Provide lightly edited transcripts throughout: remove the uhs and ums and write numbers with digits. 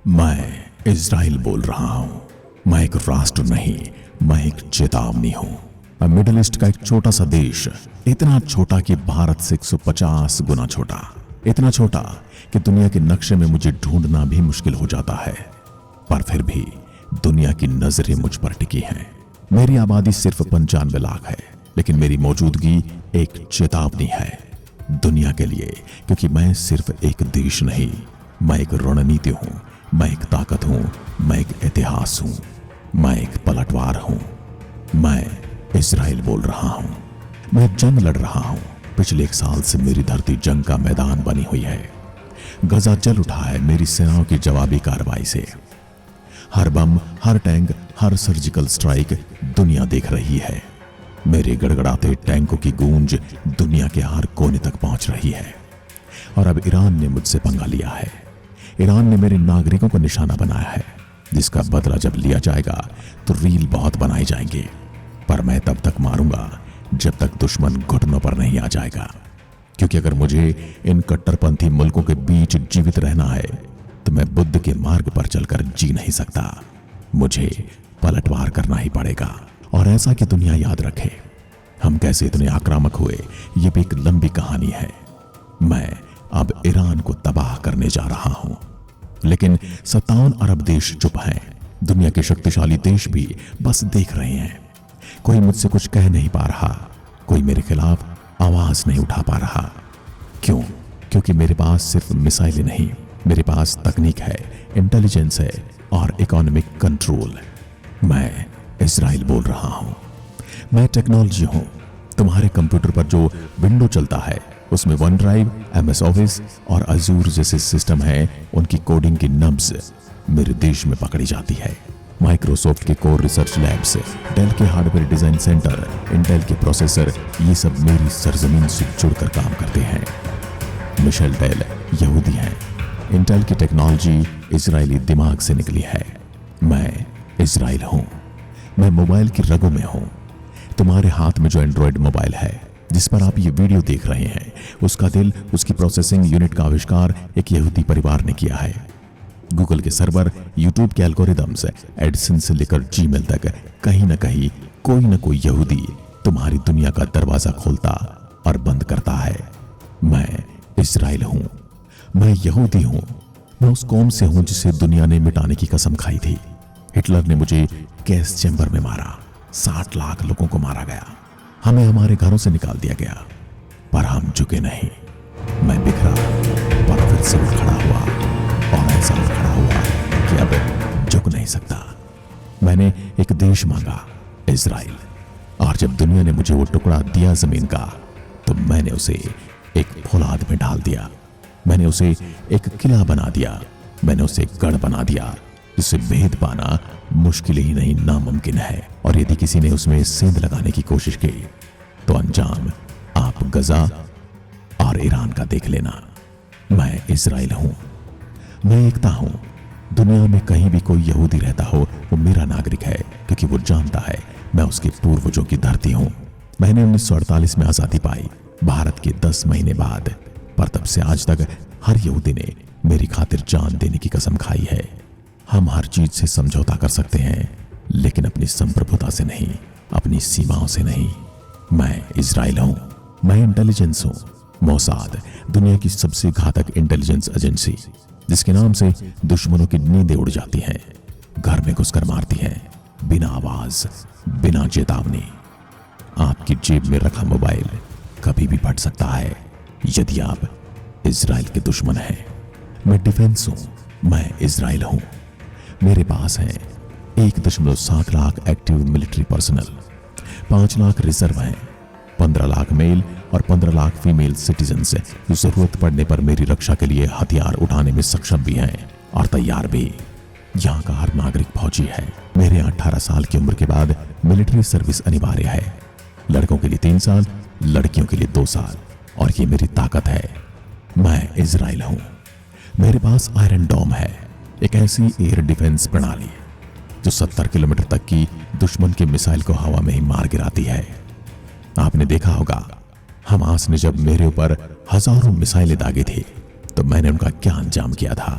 मैं इजराइल बोल रहा हूं। मैं एक राष्ट्र नहीं, मैं एक चेतावनी हूं। मिडिल ईस्ट का एक छोटा सा देश, इतना छोटा कि भारत से 150 गुना छोटा, इतना छोटा कि दुनिया के नक्शे में मुझे ढूंढना भी मुश्किल हो जाता है। पर फिर भी दुनिया की नजरें मुझ पर टिकी हैं। मेरी आबादी सिर्फ 95 लाख है, लेकिन मेरी मौजूदगी एक चेतावनी है दुनिया के लिए, क्योंकि मैं सिर्फ एक देश नहीं, मैं एक रणनीति हूं, मैं एक ताकत हूं, मैं एक इतिहास हूं, मैं एक पलटवार हूं। मैं इजराइल बोल रहा हूं। मैं जंग लड़ रहा हूं। पिछले 1 साल से मेरी धरती जंग का मैदान बनी हुई है। गजा जल उठा है मेरी सेनाओं की जवाबी कार्रवाई से। हर बम, हर टैंक, हर सर्जिकल स्ट्राइक दुनिया देख रही है। मेरे गड़गड़ाते टैंकों की गूंज दुनिया के हर कोने तक पहुंच रही है। और अब ईरान ने मुझसे पंगा लिया है। ईरान ने मेरे नागरिकों को निशाना बनाया है, जिसका बदला जब लिया जाएगा तो रील बहुत बनाए जाएंगे। पर मैं तब तक मारूंगा जब तक दुश्मन घुटनों पर नहीं आ जाएगा, क्योंकि अगर मुझे इन कट्टरपंथी मुल्कों के बीच जीवित रहना है तो मैं बुद्ध के मार्ग पर चलकर जी नहीं सकता। मुझे पलटवार करना ही पड़ेगा, और ऐसा कि दुनिया याद रखे हम कैसे इतने आक्रामक हुए, ये भी एक लंबी कहानी है। मैं अब ईरान को तबाह करने जा रहा हूं, लेकिन 57 अरब देश चुप हैं। दुनिया के शक्तिशाली देश भी बस देख रहे हैं। कोई मुझसे कुछ कह नहीं पा रहा, कोई मेरे खिलाफ आवाज नहीं उठा पा रहा। क्यों? क्योंकि मेरे पास सिर्फ मिसाइलें नहीं, मेरे पास तकनीक है, इंटेलिजेंस है और इकोनॉमिक कंट्रोल। मैं इजराइल बोल रहा हूं। मैं टेक्नोलॉजी हूं। तुम्हारे कंप्यूटर पर जो विंडो चलता है उसमें वन ड्राइव, MS ऑफिस और अजूर जैसे सिस्टम हैं, उनकी कोडिंग की नब्ज मेरे देश में पकड़ी जाती है। माइक्रोसॉफ्ट के कोर रिसर्च लैब्स, डेल के हार्डवेयर डिजाइन सेंटर, इंटेल के प्रोसेसर, ये सब मेरी सरजमीन से जुड़कर काम करते हैं। मिशेल डेल यहूदी हैं। इंटेल की टेक्नोलॉजी इजरायली दिमाग से निकली है। मैं इजराइल हूं। मैं मोबाइल की रगों में हूं। तुम्हारे हाथ में जो एंड्रॉयड मोबाइल है जिस पर आप ये वीडियो देख रहे हैं, उसका दिल, उसकी प्रोसेसिंग यूनिट का आविष्कार एक यहूदी परिवार ने किया है। गूगल के सर्वर, यूट्यूब के एल्गोरिदम्स, एडिसन से लेकर जीमेल तक कहीं ना कहीं कोई ना कोई यहूदी तुम्हारी दुनिया का दरवाजा खोलता और बंद करता है। मैं इजराइल हूं। मैं यहूदी हूं। मैं उस कौम से हूं जिसे दुनिया ने मिटाने की कसम खाई थी। हिटलर ने मुझे गैस चैम्बर में मारा। 60 लाख लोगों को मारा गया। हमें हमारे घरों से निकाल दिया गया, पर हम झुके नहीं। मैं बिखरा पर फिर से उठ खड़ा हुआ, और ऐसा उठ खड़ा हुआ कि अब झुक नहीं सकता। मैंने एक देश मांगा, इजराइल, और जब दुनिया ने मुझे वो टुकड़ा दिया जमीन का, तो मैंने उसे एक फौलाद में डाल दिया। मैंने उसे एक किला बना दिया। मैंने उसे एक गढ़ बना दिया जिससे भेद पाना मुश्किल ही नहीं, नामुमकिन है। और यदि किसी ने उसमें सेंध लगाने की कोशिश की तो अंजाम आप गजा और ईरान का देख लेना। मैं इजराइल हूं। मैं एकता हूं। दुनिया में कहीं भी कोई यहूदी रहता हो, वो मेरा नागरिक है, क्योंकि वो जानता है मैं उसके पूर्वजों की धरती हूं। मैंने 1948 में आजादी पाई, भारत के 10 महीने बाद, पर तब से आज तक हर यहूदी ने मेरी खातिर जान देने की कसम खाई है। हम हर चीज से समझौता कर सकते हैं, लेकिन अपनी संप्रभुता से नहीं, अपनी सीमाओं से नहीं। मैं इजराइल हूं। मैं इंटेलिजेंस हूं। मोसाद, दुनिया की सबसे घातक इंटेलिजेंस एजेंसी, जिसके नाम से दुश्मनों की नींदें उड़ जाती हैं, घर में घुसकर मारती हैं, बिना आवाज, बिना चेतावनी। आपकी जेब में रखा मोबाइल कभी भी फट सकता है यदि आप इजराइल के दुश्मन हैं। मैं डिफेंस हूं। मैं इजराइल हूं। मेरे पास है 1.7 lakh active military personnel, 5 lakh reserve हैं, 15 लाख मेल और 15 लाख फीमेल सिटीजन्स जो जरूरत पड़ने पर मेरी रक्षा के लिए हथियार उठाने में सक्षम भी हैं और तैयार भी। यहाँ का हर नागरिक फौजी है। मेरे यहाँ 18 साल की उम्र के बाद मिलिट्री सर्विस अनिवार्य है। लड़कों के लिए 3 साल, लड़कियों के लिए 2 साल, और ये मेरी ताकत है। मैं इजराइल हूं। मेरे पास आयरन डोम है, एक ऐसी एयर डिफेंस प्रणाली जो 70 किलोमीटर तक की दुश्मन के मिसाइल को हवा में ही मार गिराती है। आपने देखा होगा, हमास ने जब मेरे ऊपर हजारों मिसाइलें दागी थी तो मैंने उनका क्या अंजाम किया था।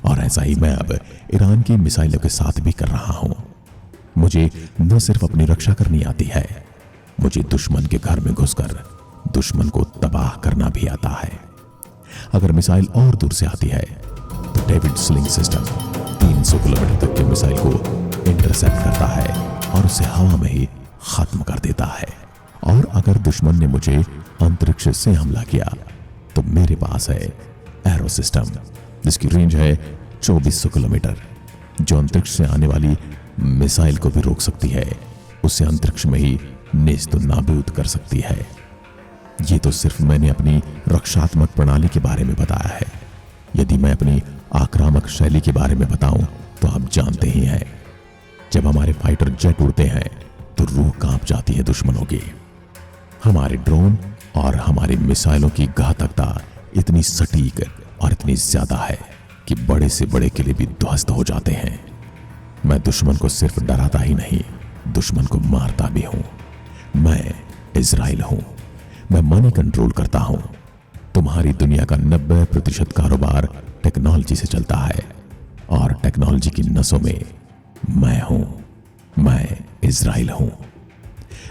और ऐसा ही मैं अब ईरान की मिसाइलों के साथ भी कर रहा हूं। मुझे न सिर्फ अपनी रक्षा करनी आती है, मुझे दुश्मन के घर में घुसकर दुश्मन को तबाह करना भी आता है। अगर मिसाइल और दूर से आती है तो डेविड स्लिंग सिस्टम 300 किलोमीटर तक के मिसाइल को इंटरसेप्ट करता है और उसे हवा में ही खत्म कर देता है। और अगर दुश्मन ने मुझे अंतरिक्ष से हमला किया तो मेरे पास है एरो सिस्टम, जिसकी रेंज है 2400 किलोमीटर, जो अंतरिक्ष से आने वाली मिसाइल को भी रोक सकती है, उसे अंतरिक्ष में ही नेस्त नाबूद कर सकती है। ये तो सिर्फ मैंने अपनी रक्षात्मक प्रणाली के बारे में बताया है। यदि मैं अपनी आक्रामक शैली के बारे में बताऊं तो आप जानते ही हैं, जब हमारे फाइटर जेट उड़ते हैं तो रूह कांप जाती है दुश्मनों की। हमारे ड्रोन और हमारी मिसाइलों की घातकता इतनी सटीक और इतनी ज्यादा है कि बड़े से बड़े किले भी ध्वस्त हो जाते हैं। मैं दुश्मन को सिर्फ डराता ही नहीं, दुश्मन को मारता भी हूं। मैं इजराइल हूं। मैं मनी कंट्रोल करता हूं। तुम्हारी दुनिया का 90% कारोबार टेक्नोलॉजी से चलता है और टेक्नोलॉजी की नसों में मैं हूं। मैं इजराइल हूं।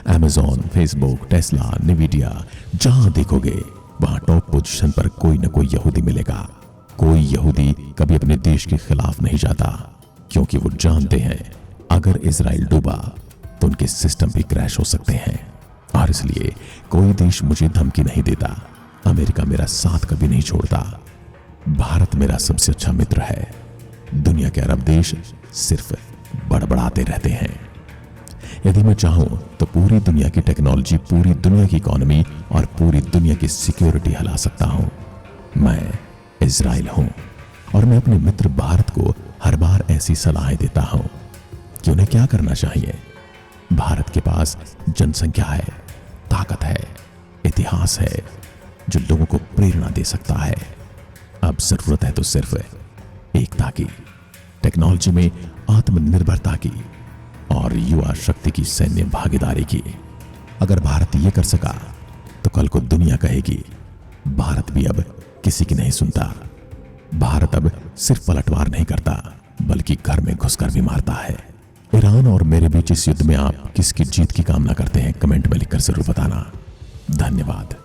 अमेज़न, फेसबुक, टेस्ला, निविडिया, जहां देखोगे वहां टॉप पोजीशन पर कोई न कोई यहूदी मिलेगा। कोई यहूदी कभी अपने देश के खिलाफ नहीं जाता, क्योंकि वो जानते हैं अगर इजराइल डूबा तो उनके सिस्टम भी क्रैश हो सकते हैं। और इसलिए कोई देश मुझे धमकी नहीं देता। अमेरिका मेरा साथ कभी नहीं छोड़ता। भारत मेरा सबसे अच्छा मित्र है। दुनिया के अरब देश सिर्फ बड़बड़ाते रहते हैं। यदि मैं चाहूं तो पूरी दुनिया की टेक्नोलॉजी, पूरी दुनिया की इकोनॉमी और पूरी दुनिया की सिक्योरिटी हिला सकता हूं। मैं इजराइल हूं और मैं अपने मित्र भारत को हर बार ऐसी सलाहें देता हूं कि उन्हें क्या करना चाहिए। भारत के पास जनसंख्या है, ताकत है, इतिहास है, जो लोगों को प्रेरणा दे सकता है। अब जरूरत है तो सिर्फ एकता की, टेक्नोलॉजी में आत्मनिर्भरता की और युवा शक्ति की सैन्य भागीदारी की। अगर भारत ये कर सका तो कल को दुनिया कहेगी भारत भी अब किसी की नहीं सुनता। भारत अब सिर्फ पलटवार नहीं करता, बल्कि घर में घुसकर भी मारता है। ईरान और मेरे बीच इस युद्ध में आप किसकी जीत की कामना करते हैं, कमेंट में लिखकर जरूर बताना। धन्यवाद।